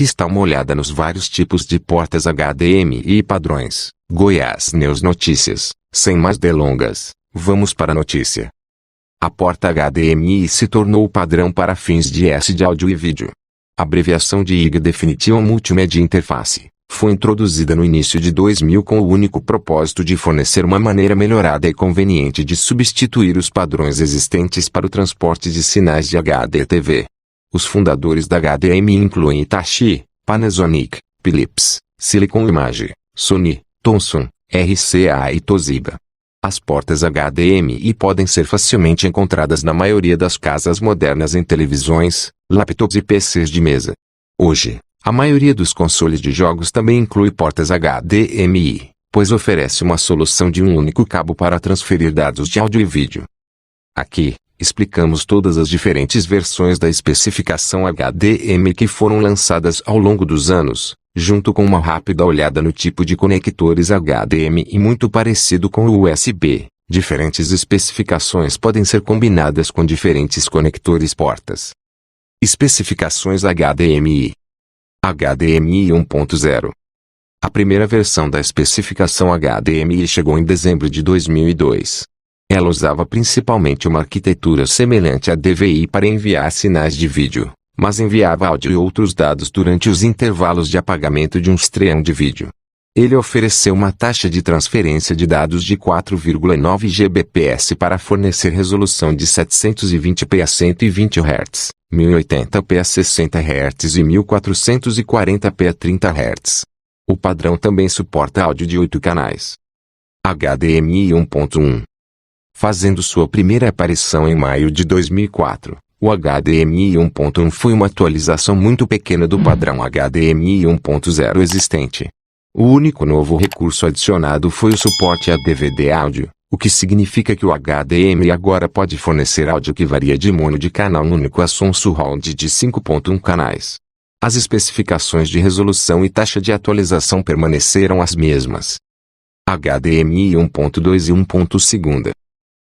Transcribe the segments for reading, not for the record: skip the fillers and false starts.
Aqui está uma olhada nos vários tipos de portas HDMI e padrões. Goiás News Notícias. Sem mais delongas, vamos para a notícia. A porta HDMI se tornou o padrão para fins de áudio e vídeo. A abreviação de IG Definition Multimedia Interface foi introduzida no início de 2000 com o único propósito de fornecer uma maneira melhorada e conveniente de substituir os padrões existentes para o transporte de sinais de HDTV. Os fundadores da HDMI incluem Hitachi, Panasonic, Philips, Silicon Image, Sony, Thomson, RCA e Toshiba. As portas HDMI podem ser facilmente encontradas na maioria das casas modernas em televisões, laptops e PCs de mesa. Hoje, a maioria dos consoles de jogos também inclui portas HDMI, pois oferece uma solução de um único cabo para transferir dados de áudio e vídeo. Aqui, explicamos todas as diferentes versões da especificação HDMI que foram lançadas ao longo dos anos, junto com uma rápida olhada no tipo de conectores HDMI muito parecido com o USB. Diferentes especificações podem ser combinadas com diferentes conectores portas. Especificações HDMI. HDMI 1.0. A primeira versão da especificação HDMI chegou em dezembro de 2002. Ela usava principalmente uma arquitetura semelhante à DVI para enviar sinais de vídeo, mas enviava áudio e outros dados durante os intervalos de apagamento de um stream de vídeo. Ele ofereceu uma taxa de transferência de dados de 4,9 Gbps para fornecer resolução de 720p a 120 Hz, 1080p a 60 Hz e 1440p a 30 Hz. O padrão também suporta áudio de 8 canais. HDMI 1.1. Fazendo sua primeira aparição em maio de 2004, o HDMI 1.1 foi uma atualização muito pequena do padrão HDMI 1.0 existente. O único novo recurso adicionado foi o suporte a DVD áudio, o que significa que o HDMI agora pode fornecer áudio que varia de mono de canal único a som surround de 5.1 canais. As especificações de resolução e taxa de atualização permaneceram as mesmas. HDMI 1.2 e 1.2.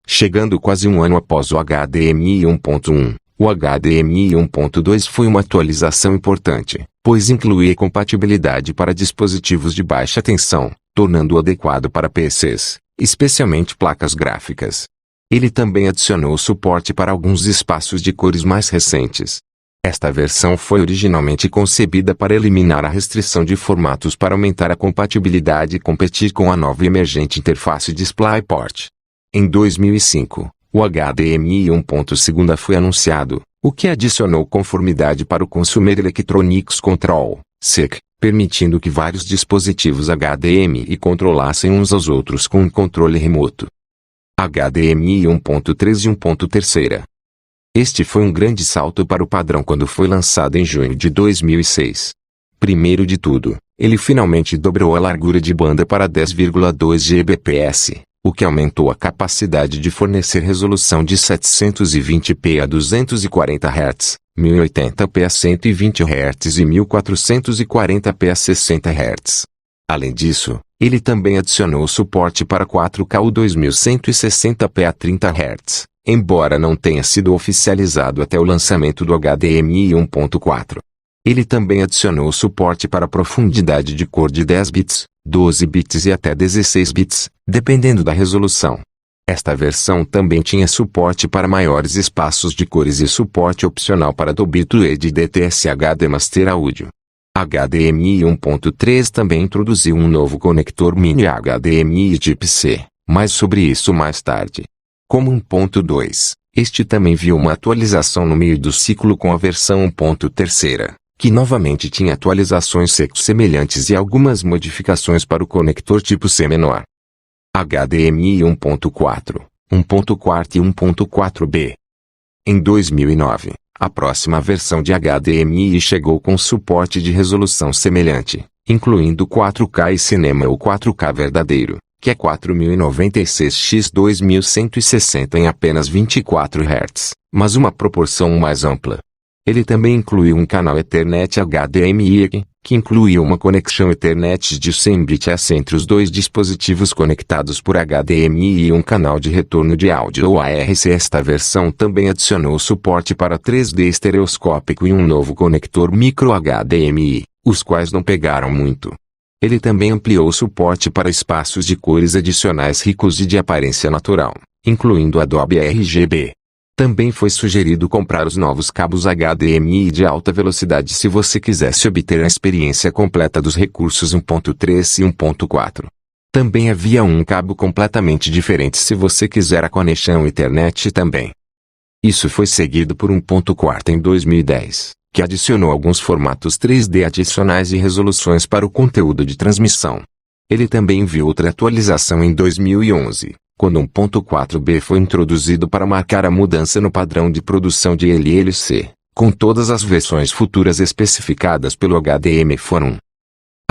Chegando quase um ano após o HDMI 1.1, o HDMI 1.2 foi uma atualização importante, pois incluía compatibilidade para dispositivos de baixa tensão, tornando-o adequado para PCs, especialmente placas gráficas. Ele também adicionou suporte para alguns espaços de cores mais recentes. Esta versão foi originalmente concebida para eliminar a restrição de formatos para aumentar a compatibilidade e competir com a nova e emergente interface DisplayPort. Em 2005, o HDMI 1.2 foi anunciado, o que adicionou conformidade para o Consumer Electronics Control, CEC, permitindo que vários dispositivos HDMI controlassem uns aos outros com um controle remoto. HDMI 1.3 e 1.3. Este foi um grande salto para o padrão quando foi lançado em junho de 2006. Primeiro de tudo, ele finalmente dobrou a largura de banda para 10,2 Gbps. O que aumentou a capacidade de fornecer resolução de 720p a 240 Hz, 1080p a 120 Hz e 1440p a 60 Hz. Além disso, ele também adicionou suporte para 4K ou 2160p a 30 Hz, embora não tenha sido oficializado até o lançamento do HDMI 1.4. Ele também adicionou suporte para profundidade de cor de 10 bits, 12 bits e até 16 bits, dependendo da resolução. Esta versão também tinha suporte para maiores espaços de cores e suporte opcional para Dolby Atmos e DTS HD Master Audio. HDMI 1.3 também introduziu um novo conector mini HDMI Type-C, mas sobre isso mais tarde. Como 1.2, este também viu uma atualização no meio do ciclo com a versão 1.3. Que novamente tinha atualizações semelhantes e algumas modificações para o conector tipo C menor. HDMI 1.4, 1.4 e 1.4b. Em 2009, a próxima versão de HDMI chegou com suporte de resolução semelhante, incluindo 4K e Cinema ou 4K verdadeiro, que é 4096x 2160 em apenas 24 Hz, mas uma proporção mais ampla. Ele também incluiu um canal Ethernet HDMI, que incluía uma conexão Ethernet de 100 bits entre os dois dispositivos conectados por HDMI e um canal de retorno de áudio ou ARC. Esta versão também adicionou suporte para 3D estereoscópico e um novo conector micro HDMI, os quais não pegaram muito. Ele também ampliou o suporte para espaços de cores adicionais ricos e de aparência natural, incluindo Adobe RGB. Também foi sugerido comprar os novos cabos HDMI de alta velocidade se você quisesse obter a experiência completa dos recursos 1.3 e 1.4. Também havia um cabo completamente diferente se você quiser a conexão Ethernet também. Isso foi seguido por 1.4 em 2010, que adicionou alguns formatos 3D adicionais e resoluções para o conteúdo de transmissão. Ele também viu outra atualização em 2011. Quando 1.4b foi introduzido para marcar a mudança no padrão de produção de LLC, com todas as versões futuras especificadas pelo HDMI foram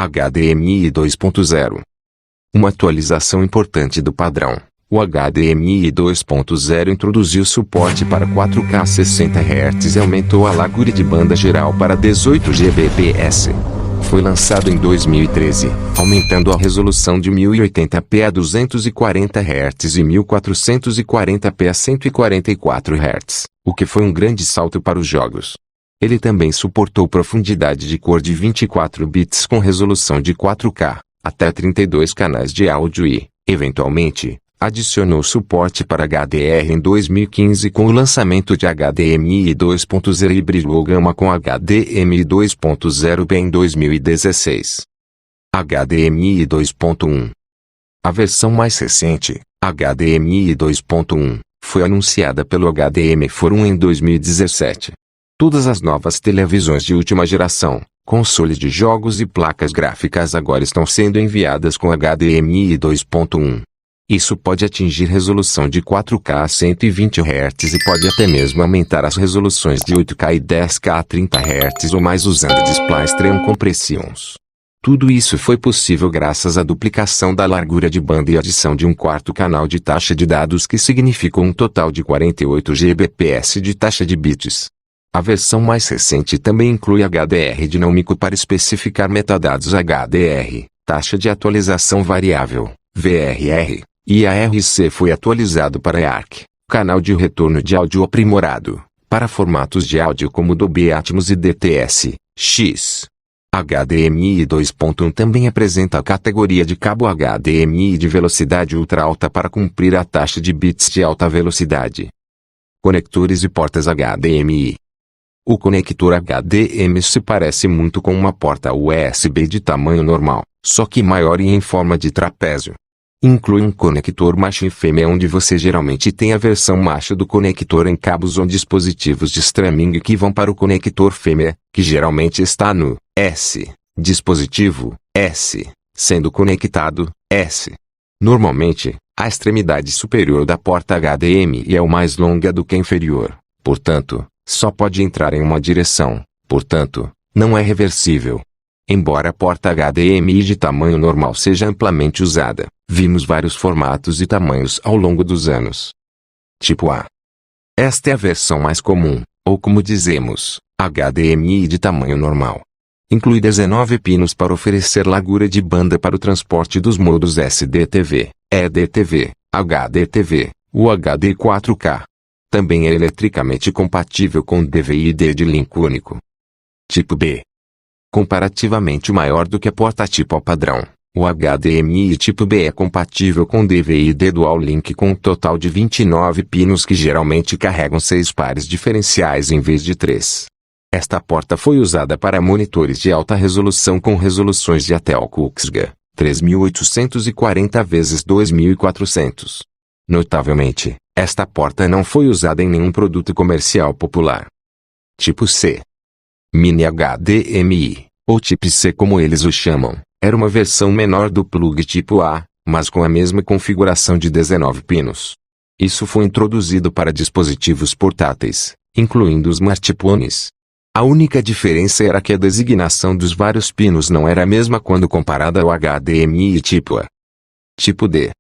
HDMI 2.0. Uma atualização importante do padrão, o HDMI 2.0 introduziu suporte para 4K 60 Hz e aumentou a largura de banda geral para 18 Gbps. Foi lançado em 2013, aumentando a resolução de 1080p a 240 Hz e 1440p a 144 Hz, o que foi um grande salto para os jogos. Ele também suportou profundidade de cor de 24 bits com resolução de 4K, até 32 canais de áudio e, eventualmente, adicionou suporte para HDR em 2015 com o lançamento de HDMI 2.0 e hibridou a gama com HDMI 2.0b em 2016. HDMI 2.1. A versão mais recente, HDMI 2.1, foi anunciada pelo HDMI Forum em 2017. Todas as novas televisões de última geração, consoles de jogos e placas gráficas agora estão sendo enviadas com HDMI 2.1. Isso pode atingir resolução de 4K a 120 Hz e pode até mesmo aumentar as resoluções de 8K e 10K a 30 Hz ou mais usando Display Stream Compressions. Tudo isso foi possível graças à duplicação da largura de banda e adição de um quarto canal de taxa de dados que significou um total de 48 Gbps de taxa de bits. A versão mais recente também inclui HDR dinâmico para especificar metadados HDR, taxa de atualização variável, VRR. E a RC foi atualizado para EARC, canal de retorno de áudio aprimorado, para formatos de áudio como Dolby Atmos e DTS-X. HDMI 2.1 também apresenta a categoria de cabo HDMI de velocidade ultra alta para cumprir a taxa de bits de alta velocidade. Conectores e portas HDMI. O conector HDMI se parece muito com uma porta USB de tamanho normal, só que maior e em forma de trapézio. Inclui um conector macho e fêmea onde você geralmente tem a versão macho do conector em cabos ou dispositivos de streaming que vão para o conector fêmea, que geralmente está no S, dispositivo S, sendo conectado S. Normalmente, a extremidade superior da porta HDMI é o mais longa do que a inferior, portanto, só pode entrar em uma direção, portanto, não é reversível. Embora a porta HDMI de tamanho normal seja amplamente usada, vimos vários formatos e tamanhos ao longo dos anos. Tipo A. Esta é a versão mais comum, ou como dizemos, HDMI de tamanho normal. Inclui 19 pinos para oferecer largura de banda para o transporte dos modos SDTV, EDTV, HDTV, UHD 4K. Também é eletricamente compatível com DVI-D de link único. Tipo B. Comparativamente maior do que a porta tipo A padrão, o HDMI tipo B é compatível com DVI-D Dual Link com um total de 29 pinos que geralmente carregam 6 pares diferenciais em vez de 3. Esta porta foi usada para monitores de alta resolução com resoluções de até QHD, 3840 x 2400. Notavelmente, esta porta não foi usada em nenhum produto comercial popular. Tipo C. Mini HDMI, ou Type C como eles o chamam, era uma versão menor do plug tipo A, mas com a mesma configuração de 19 pinos. Isso foi introduzido para dispositivos portáteis, incluindo os smartphones. A única diferença era que a designação dos vários pinos não era a mesma quando comparada ao HDMI tipo A. Tipo D.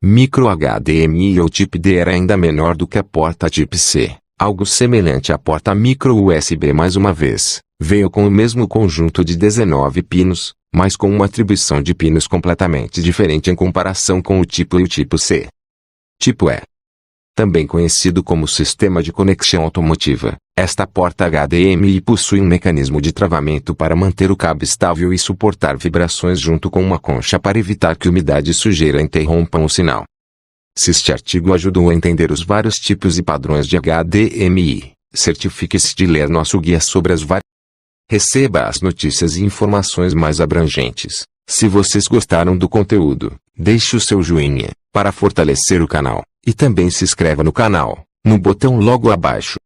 Micro HDMI ou Type D era ainda menor do que a porta Type C. Algo semelhante à porta micro USB mais uma vez, veio com o mesmo conjunto de 19 pinos, mas com uma atribuição de pinos completamente diferente em comparação com o tipo E e o tipo C. Tipo E. Também conhecido como sistema de conexão automotiva, esta porta HDMI possui um mecanismo de travamento para manter o cabo estável e suportar vibrações junto com uma concha para evitar que umidade e sujeira interrompam o sinal. Se este artigo ajudou a entender os vários tipos e padrões de HDMI, certifique-se de ler nosso guia sobre as várias. Receba as notícias e informações mais abrangentes. Se vocês gostaram do conteúdo, deixe o seu joinha, para fortalecer o canal, e também se inscreva no canal, no botão logo abaixo.